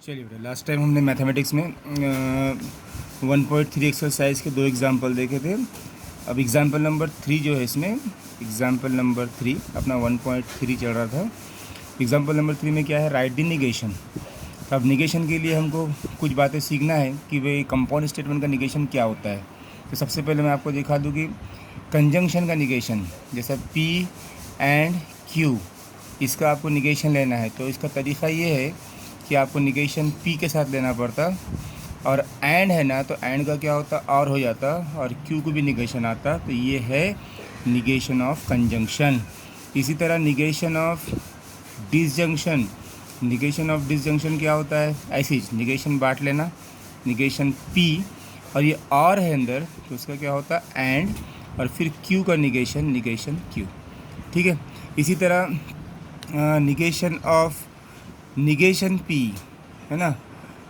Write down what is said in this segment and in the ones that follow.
चलिए बेटा, last time हमने मैथमेटिक्स में 1.3 एक्सरसाइज के 2 एग्जाम्पल देखे थे। अब एग्जाम्पल नंबर 3 जो है इसमें, एग्जाम्पल नंबर 3 अपना 1.3 चल रहा था। एग्जाम्पल नंबर 3 में क्या है, राइट द निगेशन। अब निगेशन के लिए हमको कुछ बातें सीखना है कि भाई कंपाउंड स्टेटमेंट का निगेशन क्या होता है। तो सबसे पहले मैं आपको दिखा दूँ कि कंजंक्शन का निगेशन, जैसा P एंड Q, इसका आपको निगेशन लेना है। तो इसका तरीक़ा ये है कि आपको निगेशन P के साथ लेना पड़ता, और एंड है ना, तो एंड का क्या होता, और हो जाता, और Q को भी निगेशन आता। तो ये है निगेशन ऑफ कंजंक्शन। इसी तरह negation of disjunction, negation of disjunction क्या होता है, ऐसी निगेशन बांट लेना, निगेशन P और ये और है अंदर, तो उसका क्या होता एंड, और फिर Q का निगेशन Q। ठीक है। इसी तरह निगेशन ऑफ निगेशन P है ना,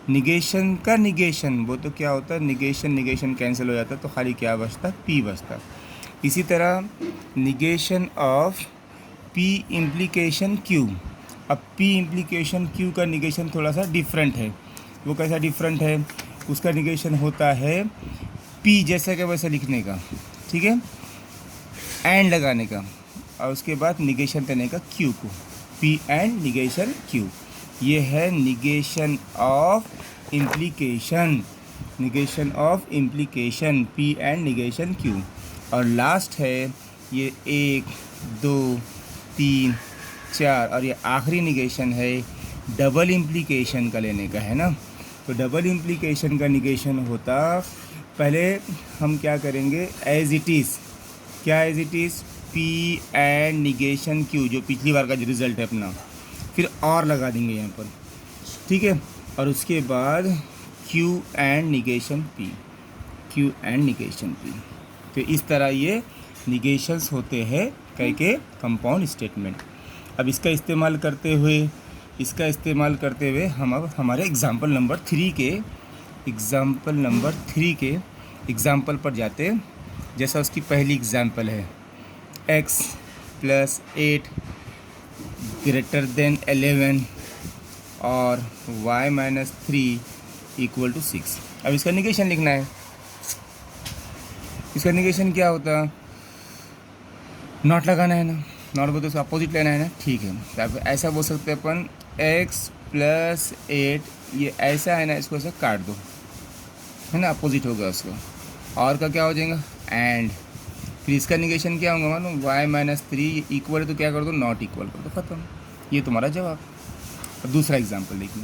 निगेशन का निगेशन वो तो क्या होता है, निगेशन कैंसिल हो जाता, तो खाली क्या बचता, P बचता। इसी तरह negation of P implication Q। अब P इम्प्लीकेशन Q का निगेशन थोड़ा सा डिफरेंट है। वो कैसा डिफरेंट है, उसका निगेशन होता है P जैसा कि वैसा लिखने का, ठीक है, एंड लगाने का, और उसके बाद निगेशन देने का Q को, P एंड निगेशन Q। ये है negation of implication, negation of implication P and negation Q। और लास्ट है ये 1 2 3 4, और ये आखिरी निगेशन है डबल इम्प्लीकेशन का लेने का, है ना। तो डबल इम्प्लीकेशन का निगेशन होता, पहले हम क्या करेंगे, एज इट इज़, क्या as it is, P and negation Q, जो पिछली बार का जो रिज़ल्ट है अपना, फिर और लगा देंगे यहाँ पर, ठीक है। और उसके बाद Q and negation P, Q and negation P। तो इस तरह ये निगेशंस होते हैं कई के कंपाउंड स्टेटमेंट। अब इसका इस्तेमाल करते हुए हम अब हमारे एग्ज़ाम्पल नंबर 3 के एग्ज़ाम्पल पर जाते हैं। जैसा उसकी पहली एग्ज़ाम्पल है, x + 8 > 11 और y - 3 = 6। अब इसका निगेशन लिखना है। इसका निगेशन क्या होता, नॉट लगाना है ना, नॉट बोलते उसका अपोजिट लेना है ना, ठीक है। तो ऐसा बोल सकते हैं अपन, x + 8, ये ऐसा है ना, इसको ऐसा काट दो, है ना, अपोजिट हो गया उसका, और का क्या हो जाएगा, एंड। फिर इसका निगेशन क्या होगा, मानो y - 3 इक्वल है, तो क्या कर दो, नॉट इक्वल कर दो, ख़त्म। ये तुम्हारा जवाब। अब दूसरा एग्जाम्पल देखिए,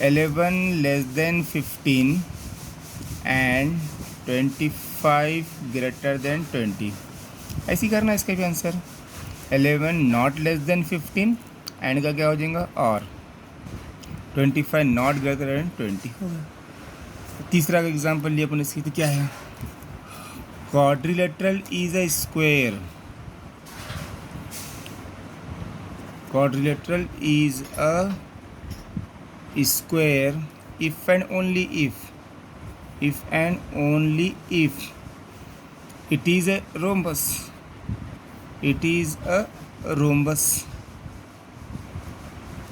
11 < 15 एंड 25 > 20। ऐसे ही करना इसका भी answer, 11 not less then 15, and का क्या हो जाएगा, और 25 नॉट ग्रेटर देन 20 हो गया। तीसरा एग्जाम्पल लिए अपन इसकी, तो क्या है, quadrilateral is a square, quadrilateral is a square if and only if it is a rhombus,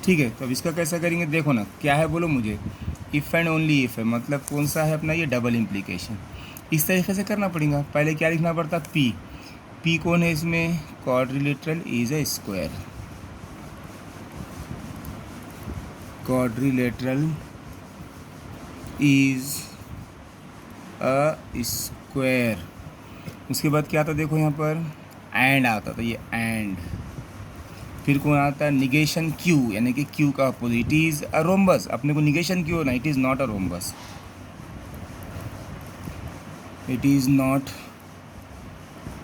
ठीक है। तो अब इसका कैसा करेंगे, देखो ना क्या है, बोलो मुझे, इफ़ एंड ओनली इफ़ है, मतलब कौन सा है अपना, ये डबल इम्प्लीकेशन। इस तरीके से करना पड़ेगा। पहले क्या लिखना पड़ता, P कौन है इसमें, quadrilateral is a square, quadrilateral is a square। उसके बाद क्या आता, देखो यहाँ पर एंड आता, तो ये एंड। फिर कौन आता है, निगेशन Q, यानी कि Q का अपोजिट, इज अ रोम्बस। अपने को निगेशन Q होना, it is not a rhombus, it is not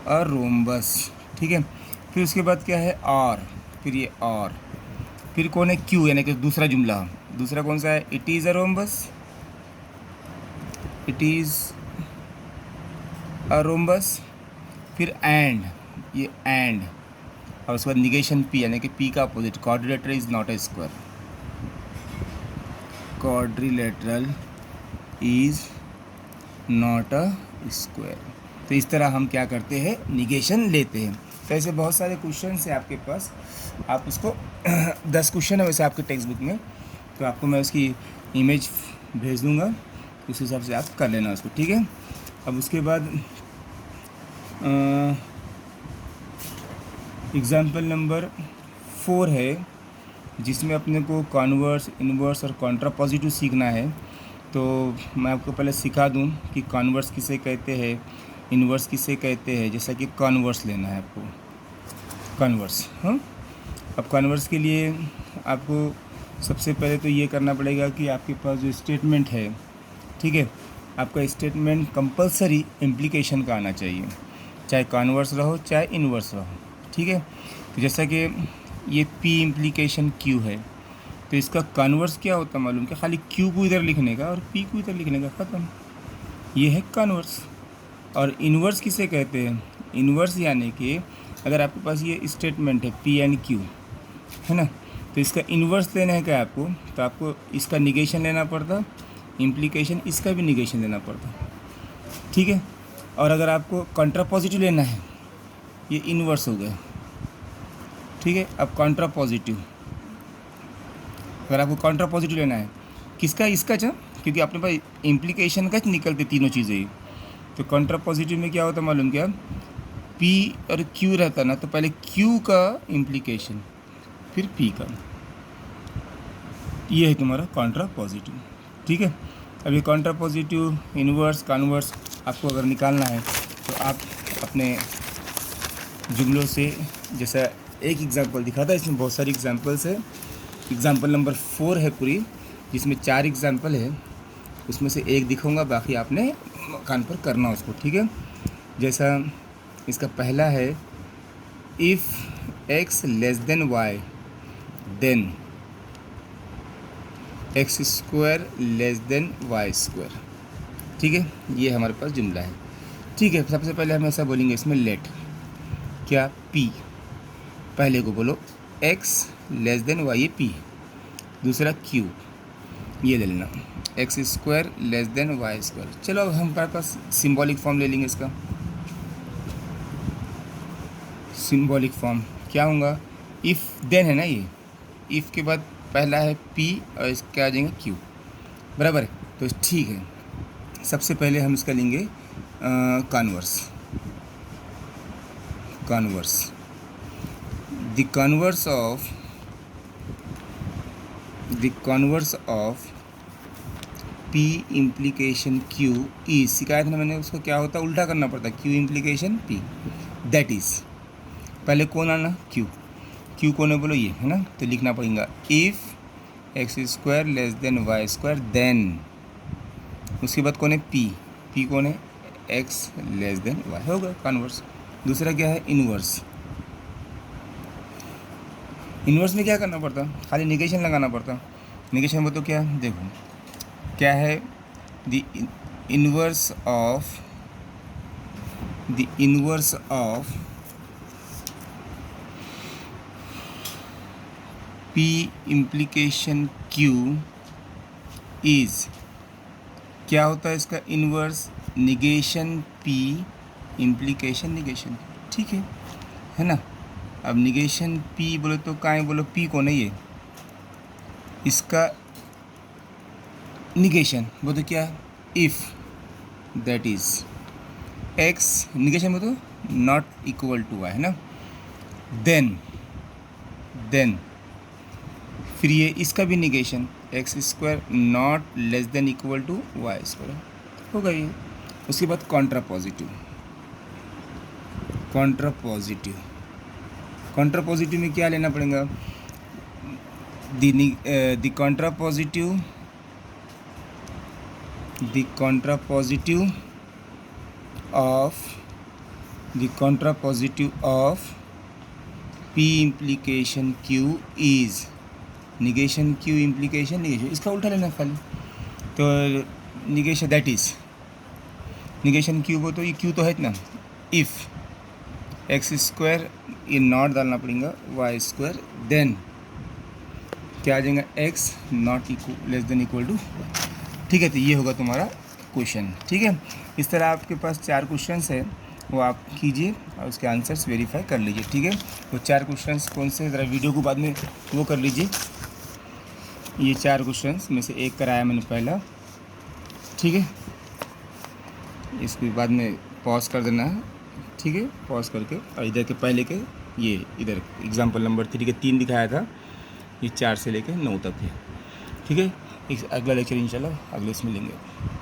a rhombus, ठीक है। फिर उसके बाद क्या है, और, फिर ये और, फिर कौन है, Q, यानी कि दूसरा जुमला, दूसरा कौन सा है, it is a rhombus, it is a rhombus. फिर एंड, ये एंड, और उसके बाद निगेशन P, यानी कि P का opposite, quadrilateral is not a square, quadrilateral is not a square. तो इस तरह हम क्या करते हैं, निगेशन लेते हैं। तो ऐसे बहुत सारे क्वेश्चन है आपके पास, आप उसको 10 क्वेश्चन है वैसे आपके टेक्स्ट बुक में, तो आपको मैं उसकी इमेज भेज दूँगा, उस हिसाब से आप कर लेना उसको, ठीक है। अब उसके बाद एग्ज़ाम्पल नंबर 4 है, जिसमें अपने को कॉन्वर्स, इन्वर्स और कॉन्ट्रापॉजिटिव सीखना है। तो मैं आपको पहले सिखा दूं कि कॉन्वर्स किसे कहते हैं, इन्वर्स किसे कहते हैं। जैसा कि कॉन्वर्स लेना है आपको, कॉन्वर्स। हाँ, अब कॉन्वर्स के लिए आपको सबसे पहले तो ये करना पड़ेगा कि आपके पास जो स्टेटमेंट है, ठीक है, आपका स्टेटमेंट कंपलसरी इम्प्लीकेशन का आना चाहिए, चाहे कॉन्वर्स रहो चाहे इन्वर्स रहो, ठीक है। तो जैसा कि ये P इम्प्लीकेशन Q है, तो इसका कॉन्वर्स क्या होता है मालूम? क्या खाली Q को इधर लिखने का और P को इधर लिखने का, ख़त्म। ये है कॉन्वर्स। और इन्वर्स किसे कहते हैं? इन्वर्स यानी कि अगर आपके पास ये स्टेटमेंट है P एंड Q, है ना, तो इसका इन्वर्स लेना है क्या आपको? तो आपको इसका निगेशन लेना पड़ता, इम्प्लीकेशन इसका भी निगेशन लेना पड़ता, ठीक है। और अगर आपको कॉन्ट्रापॉजिटिव लेना है, ये इन्वर्स हो गया, ठीक है। अब कॉन्ट्रापॉजिटिव, अगर आपको कॉन्ट्रापॉजिटिव लेना है किसका? इसका, चा, क्योंकि अपने पास इम्प्लीकेशन का निकलते तीनों चीज़ें ही। तो कॉन्ट्रापॉजिटिव में क्या होता मालूम? क्या P और Q रहता ना, तो पहले Q का इम्प्लीकेशन फिर P का, ये है तुम्हारा कॉन्ट्रापॉजिटिव, ठीक है। अब ये कॉन्ट्रापॉजिटिव, इन्वर्स, कॉन्वर्स आपको अगर निकालना है तो आप अपने जुमलों से, जैसा एक एग्जांपल दिखा था, इसमें बहुत सारी एग्जांपल्स है। एग्जांपल नंबर 4 है पूरी, जिसमें 4 एग्जांपल है, उसमें से एक दिखाऊंगा, बाकी आपने कान पर करना उसको, ठीक है। जैसा इसका पहला है, if x less than y then x square less than y square, ठीक है। ये हमारे पास जुमला है, ठीक है। सबसे पहले हम ऐसा बोलेंगे इसमें, लेट क्या P, पहले को बोलो x लेस देन वाई, ये P। दूसरा Q, ये ले लेना x square less than y square. चलो अब हमारे पास सिंबॉलिक फॉर्म ले लेंगे इसका। सिंबॉलिक फॉर्म क्या होगा? इफ़ देन है ना, ये इफ़ के बाद पहला है P और इसके आ जाएंगे Q, बराबर है। तो ठीक है, सबसे पहले हम इसका लेंगे converse. Converse, the converse of P implication Q is, शिकायत ना मैंने, उसको क्या होता है, उल्टा करना पड़ता है, Q implication P, that is, पहले कौन आना? Q कौन है बोलो? ये है ना, तो लिखना पड़ेगा if x square less than y square then, उसके बाद कौन है? P कौन है? x लेस देन वाई, हो गया कॉन्वर्स। दूसरा क्या है? इन्वर्स। इन्वर्स में क्या करना पड़ता? खाली निगेशन लगाना पड़ता। निगेशन बोलो तो क्या, देखो क्या है, the inverse of P implication Q is, क्या होता है इसका inverse? Negation P implication negation, ठीक है ना। अब निगेशन P बोले तो कहाँ है बोलो? P कौन है? ये इसका निगेशन बोलो तो क्या? If that is x, negation बोलो तो नॉट इक्वल टू y, है ना। देन फिर ये इसका भी negation, x square not less than equal to y square, हो गई। उसके बाद कॉन्ट्रापॉजिटिव में क्या लेना पड़ेगा? The contrapositive of P implication Q is, negation Q implication negation, इसका उल्टा लेना खाली। तो negation that is, negation Q वो तो ये Q तो है ना, इफ़ एक्स स्क्वायर, ये नॉट डालना पड़ेगा, वाई स्क्वायर, देन क्या आ जाएगा? x not equal less than equal to, ठीक है। तो ये होगा तुम्हारा क्वेश्चन, ठीक है। इस तरह आपके पास 4 क्वेश्चंस है, वो आप कीजिए और उसके आंसर्स वेरीफाई कर लीजिए, ठीक है। वो 4 क्वेश्चंस कौन से, ज़रा वीडियो को बाद में वो कर लीजिए, ये 4 क्वेश्चंस में से एक कराया मैंने पहला, ठीक है। इसके बाद में पॉज कर देना है, ठीक है, पॉज करके, और इधर के पहले के ये इधर एग्जाम्पल नंबर 3 के 3 दिखाया था, ये 4 से लेके 9 तक है, ठीक है। अगला लेक्चर इंशाल्लाह अगले इसमें लेंगे।